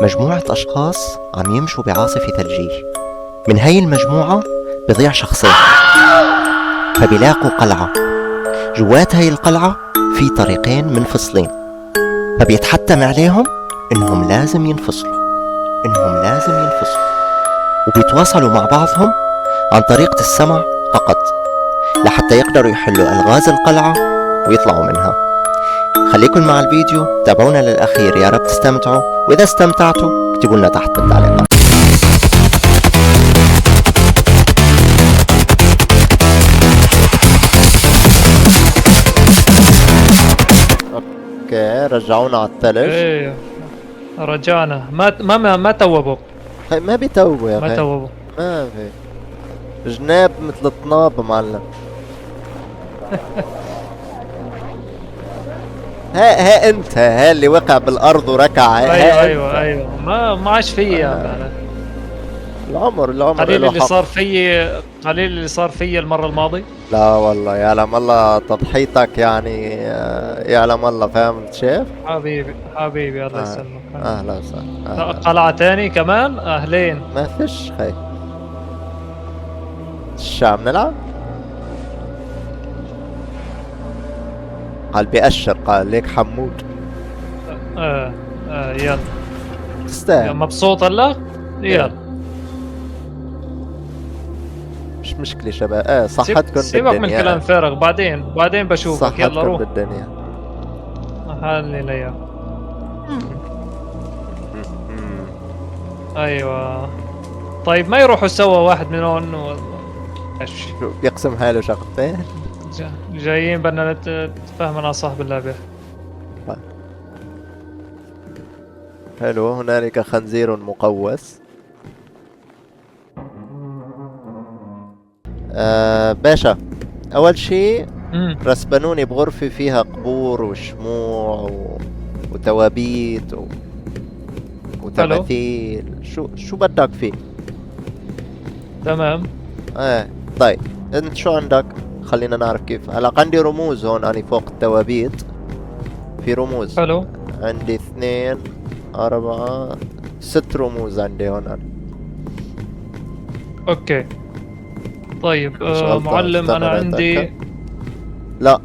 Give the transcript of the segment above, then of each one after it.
مجموعة أشخاص عم يمشوا بعاصفة ثلجية. من هاي المجموعة بضيع شخصين، فبيلاقوا قلعة. جوات هاي القلعة في طريقين منفصلين، فبيتحتم عليهم إنهم لازم ينفصلوا، وبيتواصلوا مع بعضهم عن طريقة السمع فقط لحتى يقدروا يحلوا ألغاز القلعة ويطلعوا منها. خليكن مع الفيديو، تابعونا للأخير، يا رب تستمتعوا، وإذا استمتعتوا اكتبوا لنا تحت بالتعليقات. اوكي، رجعونا على الثلج. ايه رجعنا. ما توبوا. ما بيتوبوا يا اخي، ما توبوا. ما في جناب مثل الطناب معلم. ها انت، ها اللي وقع بالارض وركع. ايوه ما عاش فيا. العمر قليل له اللي حق. قليل اللي صار فيا المرة الماضية. لا والله يعلم الله تضحيتك، يعني يعلم الله، فاهم شايف؟ حبيبي الله يسلمك. اهلا وسهلا. قلعة تاني كمان، اهلين. ما فيش خي. شو عم نلعب؟ قال بيأشر، قال ليك حمود. يلا تستاهل. مبسوط هلا؟ يلا. مش مشكلة شباب، صحتكم بالدنيا. سيبك من كلام فارغ، بعدين بشوفك. يلا روح. بالدنيا. حالي ليا. ايوه طيب، ما يروحوا سوا واحد منهم شو بيقسم حاله شغلتين؟ جايين بدنا نتفاهم مع صاحب اللعبة. حلو، هنالك خنزير مقوس. باشا، اول شي رسبنوني بغرفة فيها قبور وشموع وتوابيت وتماثيل. شو بدك فيه؟ تمام. طيب انت شو عندك؟ خلينا نعرف كيف. هلا عندي رموز هون، اني فوق التوابيت في رموز. حلو. عندي 2 4 6 رموز عندي هون أنا. اوكي طيب. معلم انا عندي لا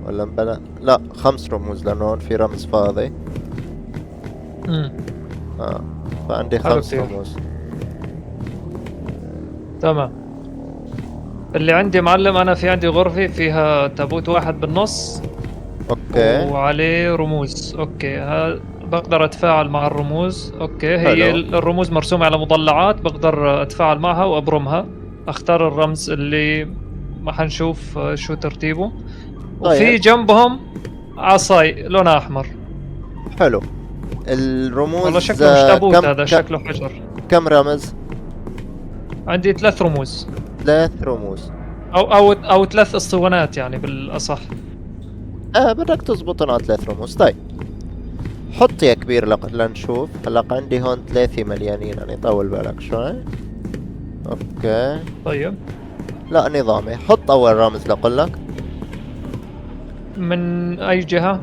ولا مبلا، لا 5 رموز، لانه هون في رمز فاضي. فعندي 5 رموز. تمام. اللي عندي معلم، انا في عندي غرفة فيها تابوت واحد بالنص. اوكي. وعليه رموز. اوكي، بقدر اتفاعل مع الرموز. اوكي، هي الرموز مرسومة على مضلعات، بقدر اتفاعل معها وابرمها. اختار الرمز اللي ما حنشوف شو ترتيبه. وفي جنبهم عصاي لونها احمر. حلو. الرموز والله شكله مش تابوت، هذا شكله حجر. كم رمز؟ عندي 3 رموز. 3 رموز او 3 اسطوانات يعني بالاصح. بدك تزبطن على 3 رموز. طيب حط يا كبير لنشوف. هلا عندي هون 3 مليانين، يعني طول بالك شوي. اوكي طيب. لا نظامي. حط اول رمز لقلك. من اي جهة؟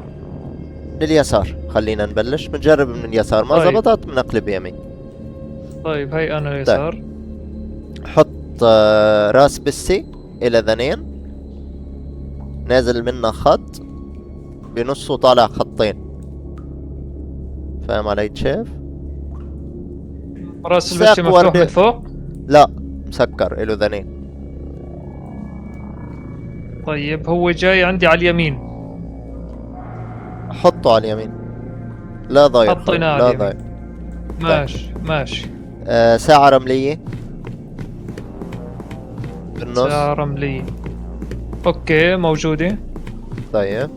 من اليسار. خلينا نبلش، بنجرب من اليسار، ما زبطت بنقلب يمين. طيب هي انا اليسار. طيب. حط راس بسي الى ذنين، نازل منه خط، بنصه طالع خطين. فاهم علي شايف؟ راس البسي مفتوح من فوق؟ لا مسكر، الو ذنين. طيب هو جاي عندي على اليمين. حطه على اليمين. لا ضايع. حطيناه على اليمين. ماشي. ساعة رملية بالنص. ساعة رملية. اوكي موجودة. طيب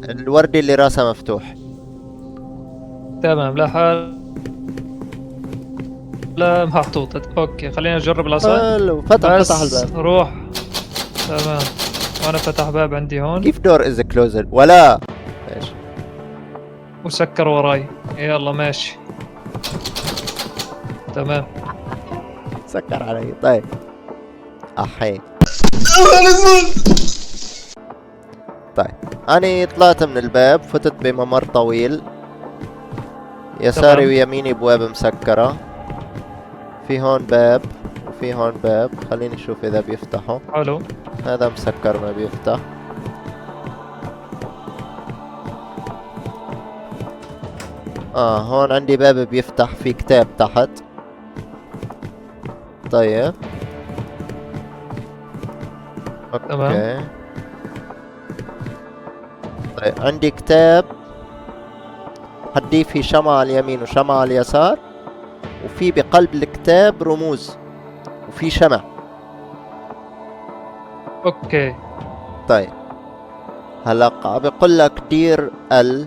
الوردي اللي راسها مفتوح. تمام. لا محطوطة. اوكي خلينا نجرب العصا. حلو. فتح الباب. روح. تمام. وانا فتح باب عندي هون. كيف دور از كلوزر ولا ايش؟ وسكر وراي. يلا ماشي. تمام. سكر علي. طيب احي. طيب اني طلعت من الباب، فتت بممر طويل. يساري تمام. ويميني ابواب مسكرة. في هون باب وفي هون باب، خليني اشوف اذا بيفتحوا. حلو. هذا مسكر ما بيفتح. هون عندي باب بيفتح، في كتاب تحت. طيب تمام. اوكي. طيب عندي كتاب حديه في شمعة على اليمين وشمعة على اليسار، وفي بقلب الكتاب رموز وفي شمع. اوكي. طيب هلا بقول لك دير ال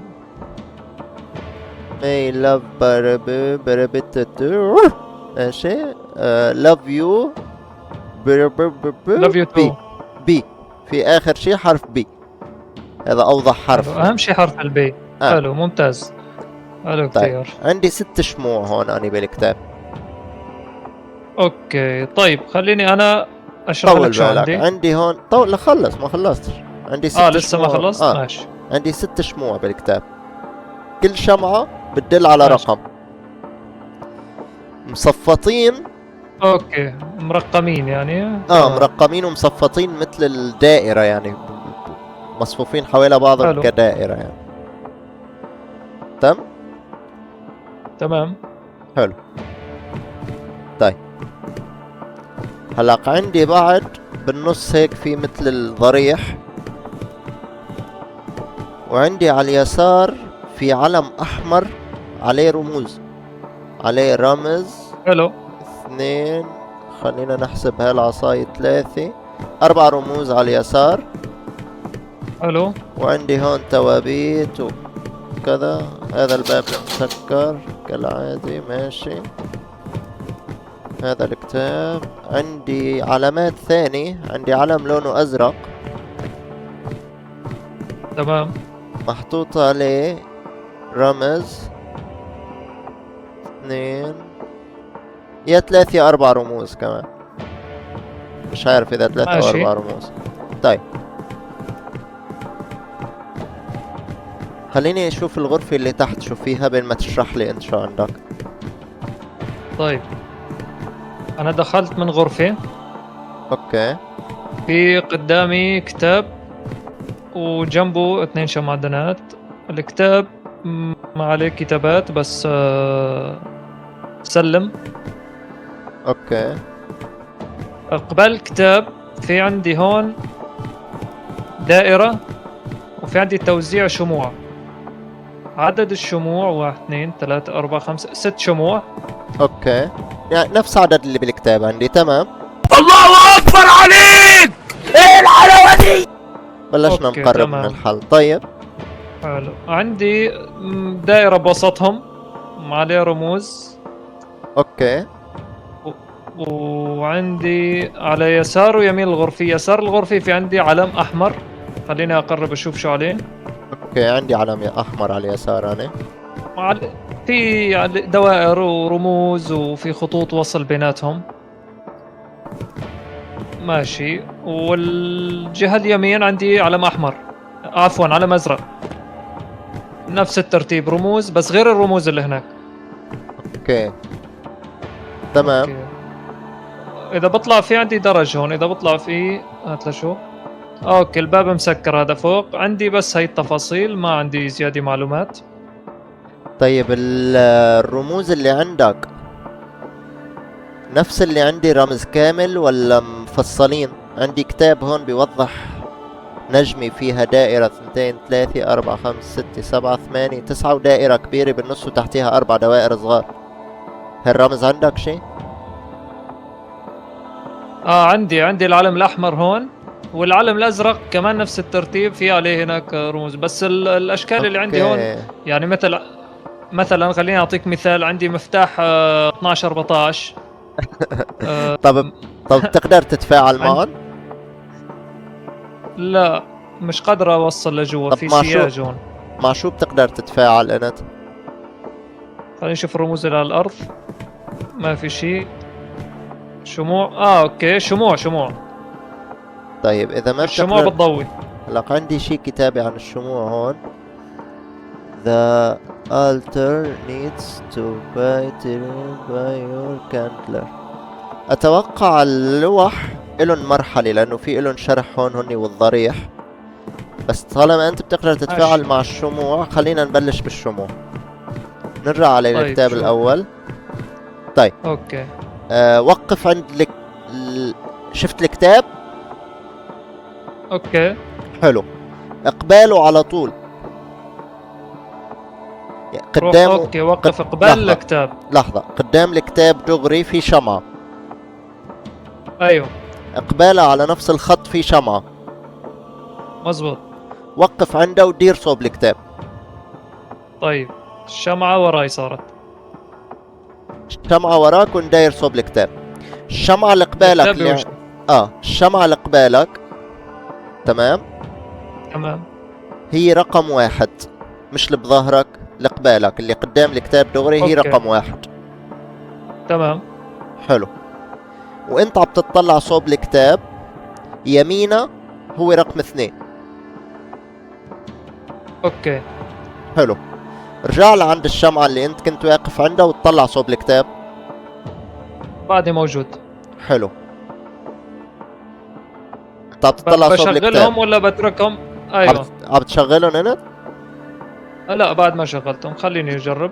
ماي لاف ماشي. لاف يو لاف يو تو. بي. في اخر شي حرف بي، هذا اوضح حرف. اهم شيء حرف البي. آه. حلو، ممتاز. حلو طيب كثير. عندي 6 شموع هون اني بالكتاب. اوكي طيب، خليني انا اشرح طول لك شو بالك، عندي. عندي هون طول. لا خلص، ما خلصتش. عندي 6 لسه ما شموع. خلصت. ماشي. عندي 6 شموع بالكتاب، كل شمعة بتدل على ماشي. رقم، مصفطين. اوكي، مرقمين يعني. مرقمين ومصفطين مثل الدائرة يعني، مصفوفين حوالي بعضهم حلو. كدائرة يعني. تم. تمام. حلو. طيب هلا عندي بعد بالنص هيك في مثل الضريح، وعندي على اليسار في علم احمر عليه رموز، عليه رمز. حلو. 2، خلينا نحسب هالعصاية 3 4 رموز على اليسار. حلو. وعندي هون توابيت وكذا. هذا الباب مسكر كالعادي. ماشي. هذا الكتاب. عندي علامات ثانية، عندي علم لونه أزرق تمام. محطوط عليه رمز 2 يا 3 يا 4 رموز كمان، مش عارف إذا 3 أو ماشي. 4 رموز. طيب خليني أشوف الغرفة اللي تحت شو فيها بين ما تشرح لي أنت شو عندك. طيب انا دخلت من غرفة، أوكي. في قدامي كتاب وجنبه 2 شمعدانات. الكتاب ما عليه كتابات بس سلم. أوكي. قبل الكتاب في عندي هون دائرة، وفي عندي توزيع شموع. عدد الشموع 1 2 3 4 5 6 شموع. أوكي، يعني نفس عدد اللي بالكتاب عندي. تمام. الله اكبر عليك، ايه الحلاوه دي. بلشنا أوكي، نقرب تمام. من الحل. طيب حلو. عندي دائرة بوسطهم عليه رموز. أوكي. وعندي على يسار ويمين الغرفة، يسار الغرفة في عندي علم أحمر. خليني أقرب أشوف شو عليه. اوكي، عندي علم احمر على اليسار انا. في دوائر ورموز وفي خطوط وصل بيناتهم. ماشي. والجهة اليمين عندي علم أحمر، عفوا علم أزرق. نفس الترتيب، رموز بس غير الرموز اللي هناك. اوكي تمام. أوكي. إذا بطلع في عندي درج هون، إذا بطلع في هات لشوف. اوكي، الباب مسكر هذا فوق. عندي بس هاي التفاصيل، ما عندي زيادة معلومات. طيب الرموز اللي عندك نفس اللي عندي، رمز كامل ولا مفصلين؟ عندي كتاب هون بيوضح نجمة فيها دائرة 2 3 4 5 6 7 8 9 ودائرة كبيرة بالنص وتحتيها 4 دوائر صغار. هالرمز عندك شي؟ عندي العلم الأحمر هون، والعلم الأزرق كمان نفس الترتيب، في عليه هناك رموز. بس الأشكال اللي عندي هون يعني مثلا خليني أعطيك مثال. عندي مفتاح 12 14. طب تقدر تتفاعل معهم؟ لا، مش قادر أوصل لجوا، في سياج هون. مع شو بتقدر تتفاعل انت؟ خلينا نشوف الرموز اللي على الأرض. ما في شيء. شموع. اوكي، شموع. طيب اذا ما الشموع بتضوي. هلا عندي شي كتابة عن الشموع هون. The altar needs to buy your candler. اتوقع اللوح الن مرحلة لانه في الن شرح هون هني والضريح، بس طالما انت بتقدر تتفاعل مع الشموع خلينا نبلش بالشموع. نرجع على طيب الكتاب شو. الاول. طيب اوكي وقف عند شفت الكتاب؟ اوكي حلو، اقباله على طول قدامه. اوكي وقف اقبال الكتاب. لحظة، قدام الكتاب دغري في شمعة. ايوه اقباله على نفس الخط في شمعة. مزبوط. وقف عنده ودير صوب الكتاب. طيب الشمعة وراي صارت. الشمعة وراك ونداير صوب الكتاب. الشمعة اللي قبالك الكتاب بوجهي. الشمعة اللي قبالك، تمام، تمام هي رقم 1، مش اللي بظهرك، اللي قبالك اللي قدام الكتاب دغري هي أوكي. رقم 1. تمام حلو. وانت عم تطلع صوب الكتاب يمينه هو رقم 2. اوكي حلو. رجع لعند الشمعة اللي انت كنت واقف عندها وتطلع صوب الكتاب. بعدي موجود. حلو. انت عم تطلع صوب الكتاب. بشغلهم ولا بتركهم؟ ايوه. عم تشغلهم انت؟ لا بعد ما شغلتهم، خليني اجرب.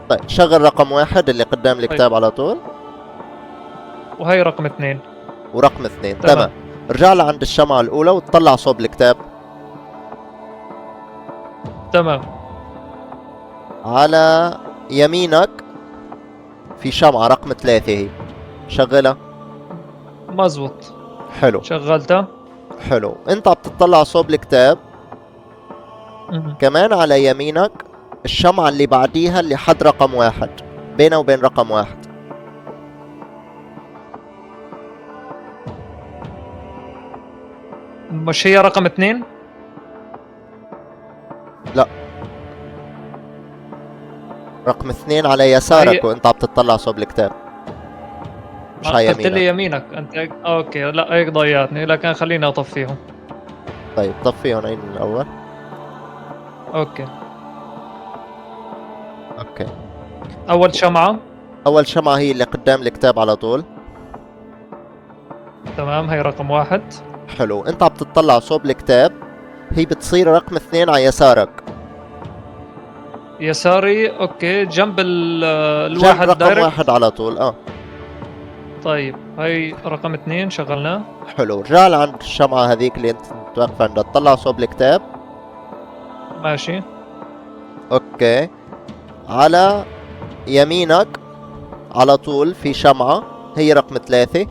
طيب شغل رقم 1 اللي قدام الكتاب طيب. على طول، وهي رقم 2. ورقم 2. تمام. تمام. رجع لعند الشمعة الأولى وتطلع صوب الكتاب. تمام. على يمينك في شمعة رقم 3 هي، شغلها. مزبوط. حلو. شغلتها. حلو. انت عم تطلع صوب الكتاب كمان على يمينك الشمعة اللي بعديها اللي حد رقم 1 بينه وبين رقم 1. مش هي رقم 2؟ لا، رقم 2 على يسارك وانت عم تطلع صوب الكتاب، مش على قلت لي يمينك. يمينك انت. اوكي لا هيك ضيعتني، لكن خليني اطفيهم. طيب طفيهم عين من الأول. اوكي. اوكي. اول شمعة. أول شمعة هي اللي قدام الكتاب على طول. تمام هي رقم 1. حلو. انت عم تطلع صوب الكتاب، هي بتصير رقم 2 على يسارك. يساري اوكي، جنب جنب الواحد رقم دايركت. 1 على طول. طيب هي رقم 2 شغلناه. حلو. رجع لعند الشمعة هذيك اللي انت واقف عندها، تطلع صوب الكتاب. ماشي. اوكي. على يمينك على طول في شمعة هي رقم 3.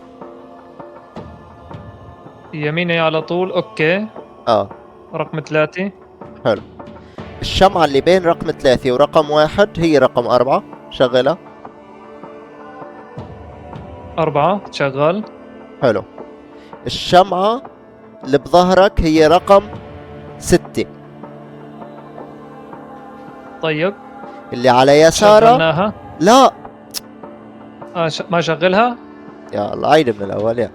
يميني على طول اوكي. رقم 3. حلو. الشمعة اللي بين رقم 3 ورقم 1 هي رقم 4، شغلها. 4 شغال. حلو. الشمعة اللي بظهرك هي رقم 6. طيب اللي على يسارها شغلناها. لا. ما شغلها. يا الله عيد من الأول يا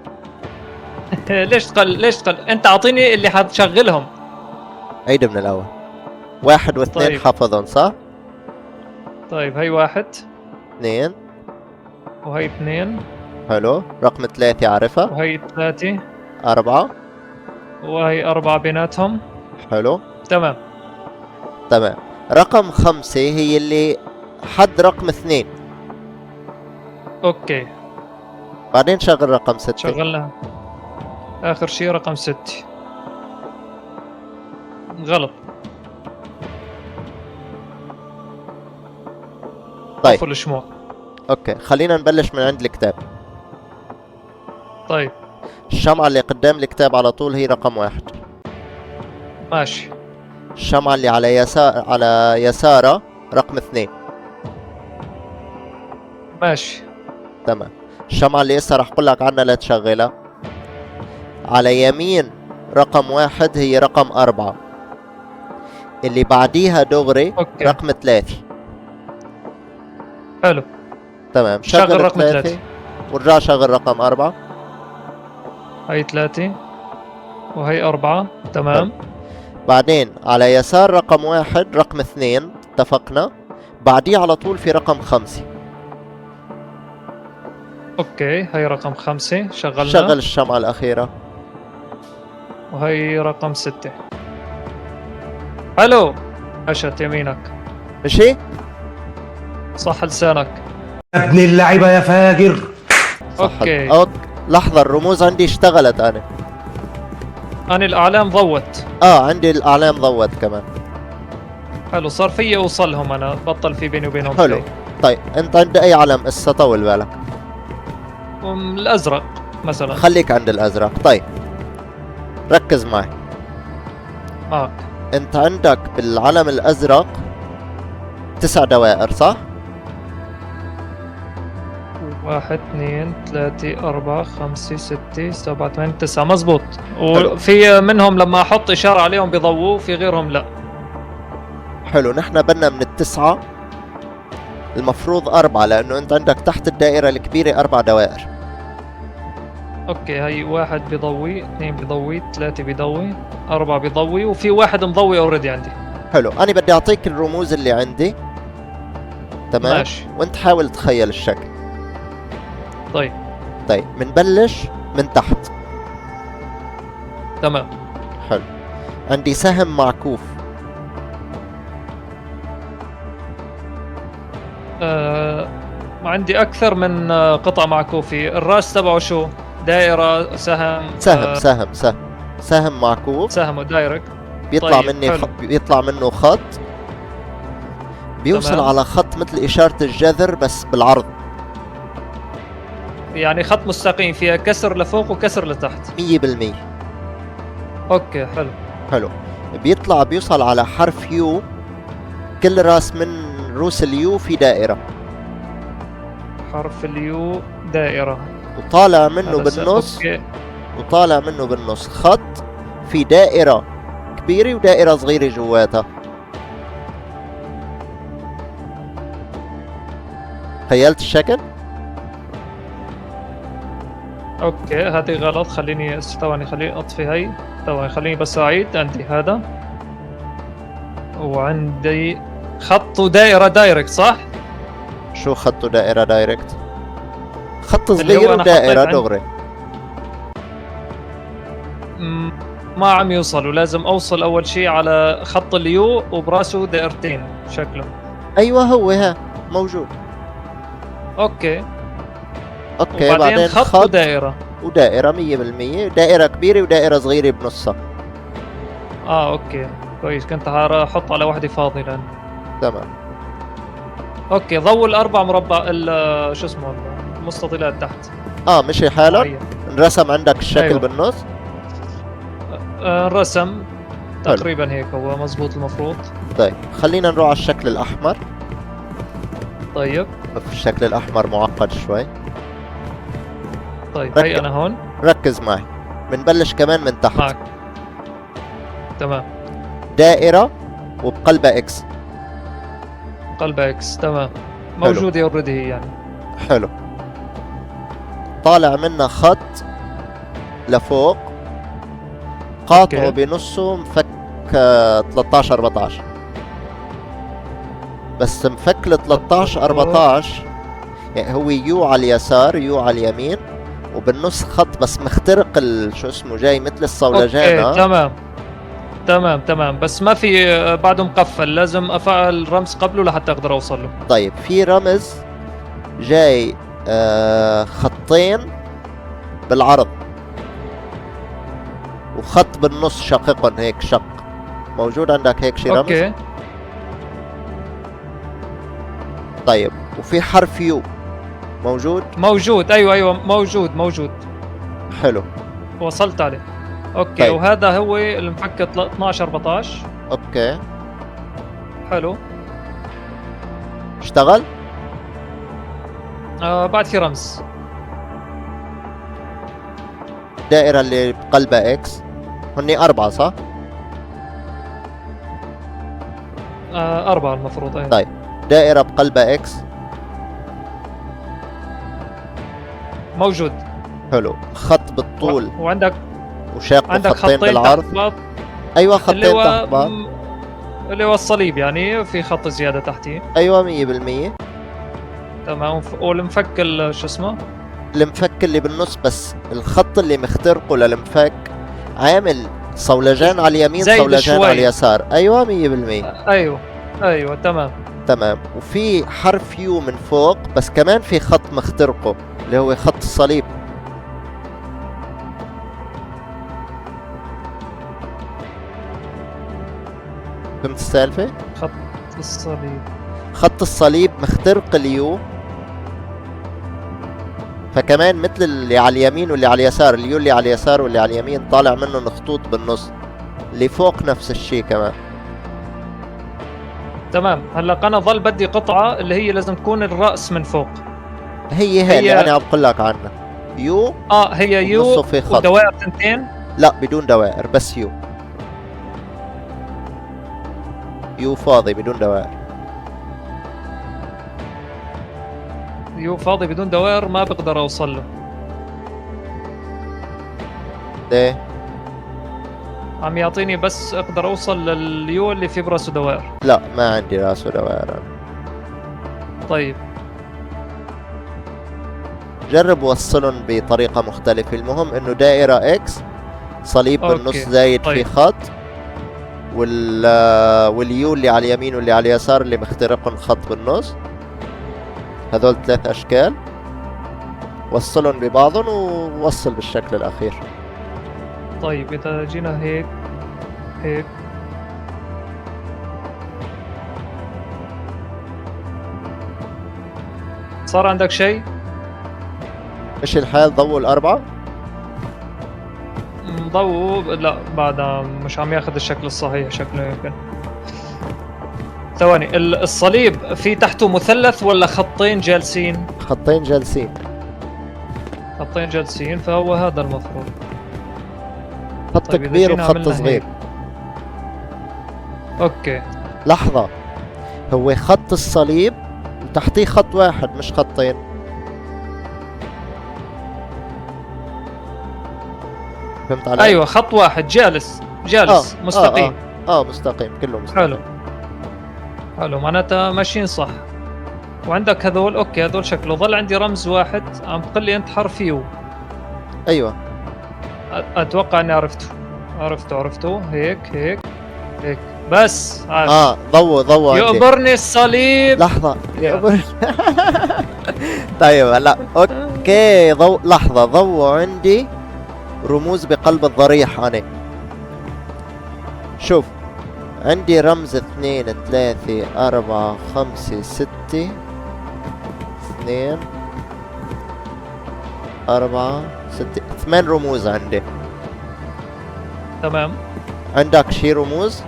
ليش تقل انت اعطيني اللي حتشغلهم. عيد من الأول. 1 و2 طيب. حافظهم صح؟ طيب هي 1 2. وهي 2 حلو. رقم 3 عارفها. وهي 3 4. وهي 4 بيناتهم. حلو. تمام. تمام. رقم 5 هي اللي حد رقم 2. اوكي بعدين شغل رقم 6. شغلناها. اخر شيء رقم 6. غلط. طيب طفوا الشموع. اوكي، خلينا نبلش من عند الكتاب. طيب الشمعة اللي قدام الكتاب على طول هي رقم 1. ماشي. الشمعة اللي على يسارها رقم 2. ماشي. تمام. الشمعة اللي هسه رح قلك عنها لا تشغلها. على يمين رقم 1 هي رقم 4. اللي بعديها دغري أوكي. رقم 3. حلو. تمام. شغل رقم 3 3. ورجع شغل رقم 4. هي 3 وهي 4. تمام. بعدين على يسار رقم 1 رقم 2 اتفقنا. بعديه على طول في رقم 5. اوكي هي رقم 5 شغلنا. شغل الشمعة الأخيرة. وهي رقم 6. الو، اشت يمينك. مشي؟ صح لسانك. يا ابن اللعيبة يا فاجر. اوكي لحظة، الرموز عندي اشتغلت أنا. انا الاعلام ضوت. عندي الأعلام ضوت كمان. حلو، صار في اوصلهم انا، بطل في بيني وبينهم حلو. شيء. طيب أنت عند أي علم هسه طول بالك؟ الازرق مثلا. خليك عند الأزرق. طيب ركز معي. معك. أنت عندك بالعلم الأزرق 9 دوائر صح؟ 1 2 3 4 5 6 7 8 9 مزبوط. وفي منهم لما احط اشاره عليهم بيضووا، وفي غيرهم لا. حلو. نحن بدنا من التسعة المفروض 4، لأنه أنت عندك تحت الدائرة الكبيرة 4 دوائر. اوكي هي 1 بيضوي، 2 بيضوي، 3 بيضوي، 4 بيضوي، وفي واحد مضوي اوريدي عندي. حلو. أنا بدي أعطيك الرموز اللي عندي، تمام؟ ماشي. وأنت حاول تخيل الشكل. طيب طيب بنبلش من تحت. تمام. حلو. عندي سهم معكوف. عندي اكثر من قطعه معكوفه. الراس تبعه شو؟ دائره، سهم؟ سهم معكوف. سهم ودايركت. بيطلع طيب، مني حلو. بيطلع منه خط، بيوصل تمام. على خط مثل إشارة الجذر بس بالعرض. يعني خط مستقيم فيها كسر لفوق وكسر لتحت. 100%. اوكي حلو. حلو. بيوصل على حرف يو. كل راس من رؤوس اليو في دائرة، حرف اليو دائره. وطالع منه هذا بالنص. اوكي. وطالع منه بالنص خط في دائرة كبيرة ودائرة صغيرة جواتها. تخيلت الشكل؟ اوكي هذه غلط، خليني ثواني، خليني اطفي هي. ثواني خليني بس اعيد. عندي هذا، وعندي خط ودائره دايركت صح؟ شو خط ودائرة دايركت؟ خط اللي هو صغير أنا ودائرة حطيت دغري. ما عم يوصلوا، لازم اوصل اول شيء على خط اليو وبراسه دائرتين شكله. ايوه هو ها موجود. اوكي. اوكي وبعدين بعدين خط ودائره. ودائرة 100%، دائرة كبيرة ودائرة صغيرة بنصها. اوكي كويس، كنت احط على واحدة فاضية لان. تمام. اوكي ضوء الاربع مربع شو اسمه المستطيلات تحت. مشي حالا. معين. انرسم عندك الشكل أيوة. بالنص. الرسم تقريبا هيك هو مزبوط المفروض. طيب خلينا نروح على الشكل الأحمر. طيب الشكل الأحمر معقد شوي. طيب هي انا هون. ركز معي. بنبلش كمان من تحت. معك. تمام. دائرة وبقلبها اكس. قلبها اكس. تمام. موجودة اوريدي هي يعني. حلو. طالع منها خط لفوق، قاطعه أوكي. بنصه مفك 13 14. بس مفك ال 13 14 يعني هو يو على اليسار يو على اليمين، وبالنص خط بس مخترق شو اسمه جاي مثل الصولجان. اوكي تمام بس ما في بعده مقفل، لازم افعل رمز قبله لحتى اقدر اوصل له. طيب في رمز جاي خطين بالعرض وخط بالنص شققهم هيك شق. موجود عندك هيك شي رمز؟ اوكي. طيب وفي حرف يو موجود؟ ايوه موجود. حلو. وصلت عليه. اوكي طيب. وهذا هو المفك 12 14. اوكي حلو. اشتغل؟ بعد في رمز. الدائرة اللي بقلبها اكس هني 4 صح؟ 4 المفروض. ايه. طيب دائرة بقلبها اكس موجود. حلو. خط بالطول وعندك وشاق عندك خطين خطين بالعرض. تحت بعض. ايوه اللي خطين هو تحت بعض. اللي هو الصليب يعني في خط زياده تحتيه. ايوه 100%. تمام. والمفك شو اسمه؟ المفك اللي بالنص، بس الخط اللي مخترقه للمفك عامل صولجان على اليمين زايد صولجان شوي. على اليسار. ايوه 100%. ايوه تمام. تمام. وفي حرف يو من فوق، بس كمان في خط مخترقه اللي هو خط الصليب. فهمت السالفة؟ خط الصليب. خط الصليب مخترق اليو، فكمان مثل اللي على اليمين واللي على اليسار، اليو اللي على اليسار واللي على اليمين طالع منه خطوط بالنص. اللي فوق نفس الشيء كمان. تمام. هلا انا ظل بدي قطعه اللي هي لازم تكون الراس من فوق. هي اللي انا عم بقول لك عنها. يو. هي يو ونصه في خط. ودوائر تنتين. لا بدون دوائر، بس يو. يو فاضي بدون دوائر. يو فاضي بدون دوائر، ما بقدر اوصل له. ليه؟ عم يعطيني بس اقدر اوصل لليو اللي في براسه دوائر. لا ما عندي راسه دوائر أنا. طيب جرب وصلهم بطريقة مختلفة. المهم انه دائرة اكس، صليب أوكي. بالنص زايد طيب. في خط، واليو اللي على اليمين واللي على اليسار اللي مخترقهم خط بالنص. هذول 3 اشكال. وصلهم ببعضهم ووصل بالشكل الاخير. طيب اذا جينا هيك صار عندك شيء؟ ايش الحال؟ ضوء الاربعة؟ ضوء لا بعدها مش عم ياخذ الشكل الصحيح شكله يمكن. ثواني، الصليب في تحته مثلث ولا خطين جالسين؟ خطين جالسين. خطين جالسين، فهو هذا المفروض. خط طيب إذا كبير جينا وخط عملنا صغير. هيك. اوكي لحظة، هو خط الصليب وتحتيه خط واحد مش خطين. فهمت علي؟ ايوه خط واحد جالس مستقيم. مستقيم، كله مستقيم. حلو معناتها ماشيين صح. وعندك هذول اوكي، هذول شكله ظل عندي رمز واحد عم تقول لي انت حرف يو. ايوه اتوقع اني عرفته. هيك بس عارف. ضوء عندي. يقبرني الصليب. لحظة يقبر. طيب هلا اوكي. لحظة، ضوء عندي رموز بقلب الضريح. انا شوف عندي رمز 2 3 4 5 6 2 4 6 8 رموز عندي. تمام. عندك شي رموز؟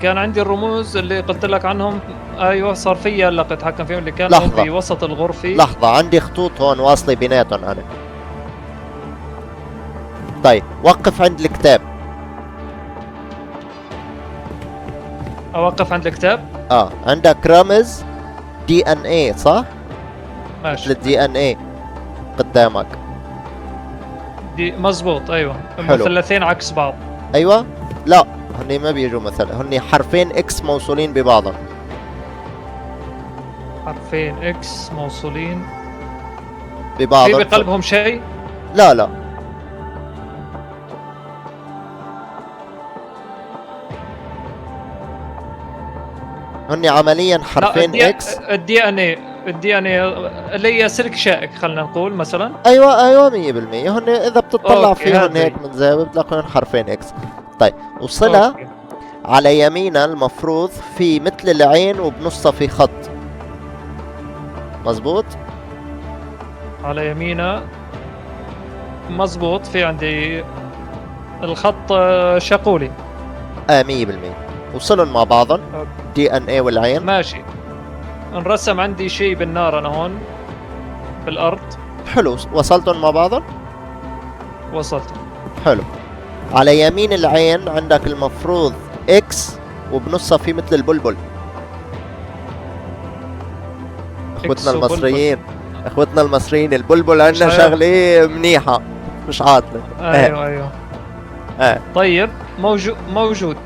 كان عندي الرموز اللي قلت لك عنهم. ايوه صار فيها هلا اتحكم فيهم، اللي كانوا لحظة. في وسط الغرفة. لحظة، عندي خطوط هون واصلة بيناتهم انا. طيب وقف عند الكتاب. اوقف عند الكتاب. عندك رمز دي ان اي صح؟ ماشي. للدي ان اي قدامك. دي مزبوط ايوه. حلو. مثلثين عكس بعض. ايوه. لا هني ما بيجوا مثلا، هني حرفين اكس موصولين ببعضهم. حرفين اكس موصولين ببعضهم. في بقلبهم شيء؟ لا هني عمليا حرفين اكس. الدي ان اي اللي هي سلك شائك خلينا نقول مثلا. ايوه 100%. هن اذا بتطلع أوكي، فيهم هذه. هيك من زاوية بتلاقيهم حرفين اكس. طيب وصلها أوكي. على يمينها المفروض في مثل العين وبنصها في خط. مزبوط؟ على يمينها مزبوط، في عندي الخط شاقولي. 100%. وصلهم مع بعضهم أوكي. دي ان اي والعين. ماشي. انرسم عندي شيء بالنار انا هون بالارض. حلو، وصلتهم مع بعضهم. وصلت. حلو. على يمين العين عندك المفروض اكس وبنصها في مثل البلبل. اخوتنا وبلبل. المصريين، اخوتنا المصريين البلبل عندنا مش شغلة منيحة مش عاطلة. ايوه آه. طيب موجود.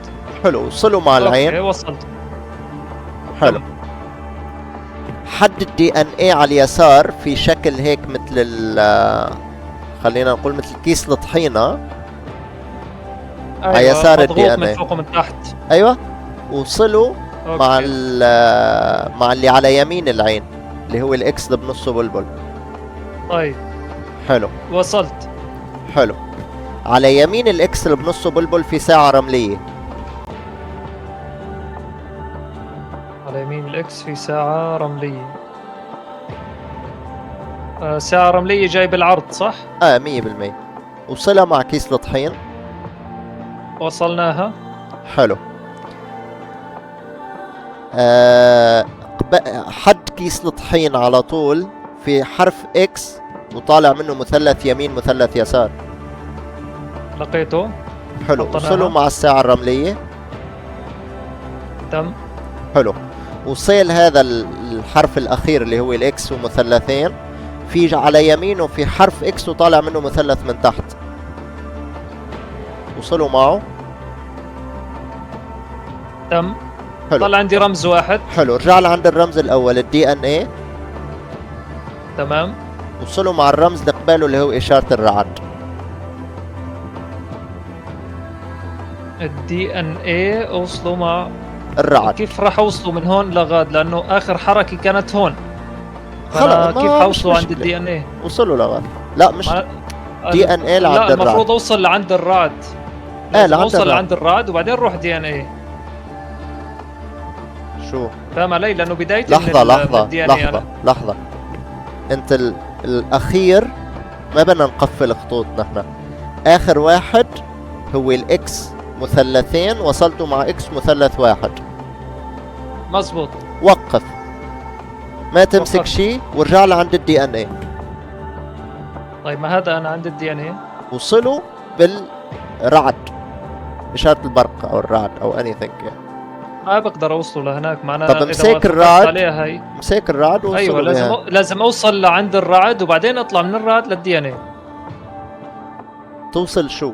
حلو، وصلوا مع اوكي العين. وصلت. حلو. حد الدي ان اي على اليسار في شكل هيك مثل خلينا نقول مثل كيس الطحينة. على يسار مضغوط الدي ان من اي. فوق ومن تحت. ايوه. وصلوا مع أوكي. مع اللي على يمين العين اللي هو الاكس اللي بنصه بلبل. طيب حلو. وصلت. حلو. على يمين الاكس اللي بنصه بلبل في ساعة رملية. على يمين الاكس في ساعة رملية. ساعة رملية جاي بالعرض صح؟ 100%. وصلها مع كيس الطحين. وصلناها. حلو. حد كيس الطحين على طول في حرف اكس وطالع منه مثلث يمين مثلث يسار. لقيته. حلو. حطيناها. وصلوا مع الساعة الرملية. تم. حلو. وصل هذا الحرف الأخير اللي هو الإكس ومثلثين، في على يمينه في حرف إكس وطالع منه مثلث من تحت. وصلوا معه. تم. حلو. طلع عندي رمز واحد. حلو. رجع لعند الرمز الأول الدي ان اي. تمام. وصلوا مع الرمز اللي قباله اللي هو إشارة الرعد. الدي ان اي اوصلوا مع الرعد. كيف راح اوصلوا من هون لغاد؟ لانه اخر حركة كانت هون. خلاص كيف حوصلوا عند الدي ان اي؟ وصلوا لغاية. لا مش دي ان اي لا لعند الرعد. المفروض اوصل لعند الرعد. لعند اوصل الرعد. لعند الرعد وبعدين اروح دي ان اي. شو؟ فاهم علي؟ لانه بدايتي لحظة من لحظة الدي ان لحظة اي. لحظة. انت الأخير ما بدنا نقفل خطوط نحن. آخر واحد هو الإكس مثلثين، وصلتوا مع إكس مثلث واحد. مزبوط. وقف، ما تمسك وقفت. شيء ورجع لعند الدي ان اي. طيب ما هذا انا عند الدي ان اي. وصلوا بالرعد، إشارة البرق أو الرعد أو anything يعني. ما بقدر اوصل لهناك معناها. طب إذا امسك ما فكرت الرعد. عليها هي. مسك الرعد ووصلوا ايوه بها. لازم اوصل لعند الرعد وبعدين اطلع من الرعد للدي ان اي. توصل شو؟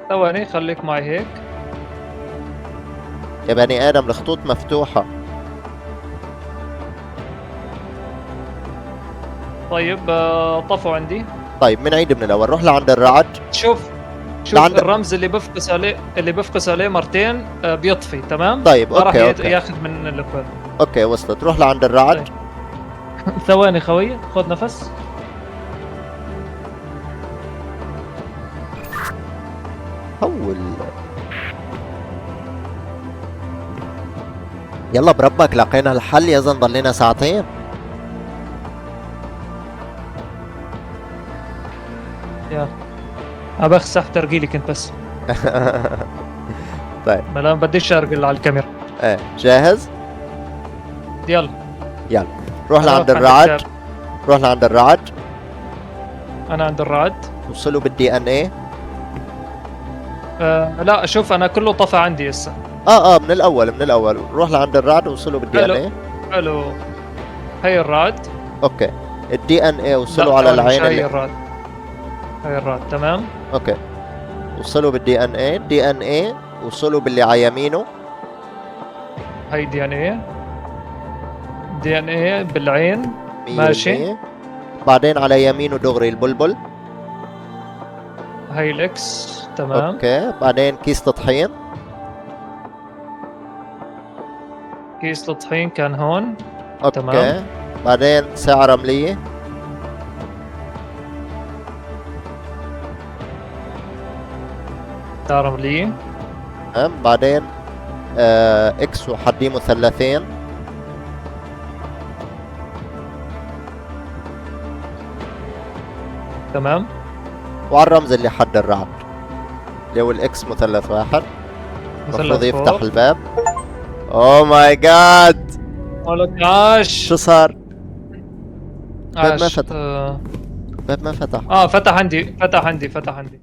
ثواني خليك معي هيك. يا بني آدم الخطوط مفتوحة. طيب طفوا عندي. طيب منعيد من الأول، روح لعند الرعد. شوف لعند- الرمز اللي بفقس عليه مرتين بيطفي. تمام. طيب ما راح أوكي أوكي ياخذ من الكود. أوكي وصلت. روح لعند الرعد. طيب. ثواني خوي خذ نفس. هول. يلا بربك لقينا الحل يا زلمة، ضلينا ساعتين. يا ابخ سحب ترقيلي كنت بس. طيب ما لا بديش ارقل على الكاميرا. ايه جاهز؟ يلا روح لعند أروح عند الرعد. الشاب. روح لعند الرعد. انا عند الرعد. وصلوا بالدي ان اي. لا شوف انا كله طفى عندي هسه. من الاول روح لعند الرعد وصلوا بالدي ان حلو. اي. حلو. هي الرعد. اوكي. الدي ان اي وصلوا لا، على ثواني، مش العين هي اللي... الرعد. هي الرعد تمام. اوكي. وصلوا بالدي ان اي. دي ان اي وصلوا باللي على يمينه. هي دي ان ايه. دي ان ايه بالعين. 100%. ماشي. بعدين على يمينه دغري البلبل. هي الاكس. تمام. اوكي. بعدين كيس تطحين. كيس الطحين كان هون. اوكي. تمام. بعدين ساعة رملية. دار لي. تمام. بعدين اكس وحديه مثلثين. تمام. وعلى الرمز اللي حد الرعد اللي هو الاكس مثلث واحد. المفروض يفتح فوق. الباب. اوه ماي جاد. ولك عاش. شو صار؟ الباب ما عاش. فتح. الباب ما فتح. فتح عندي.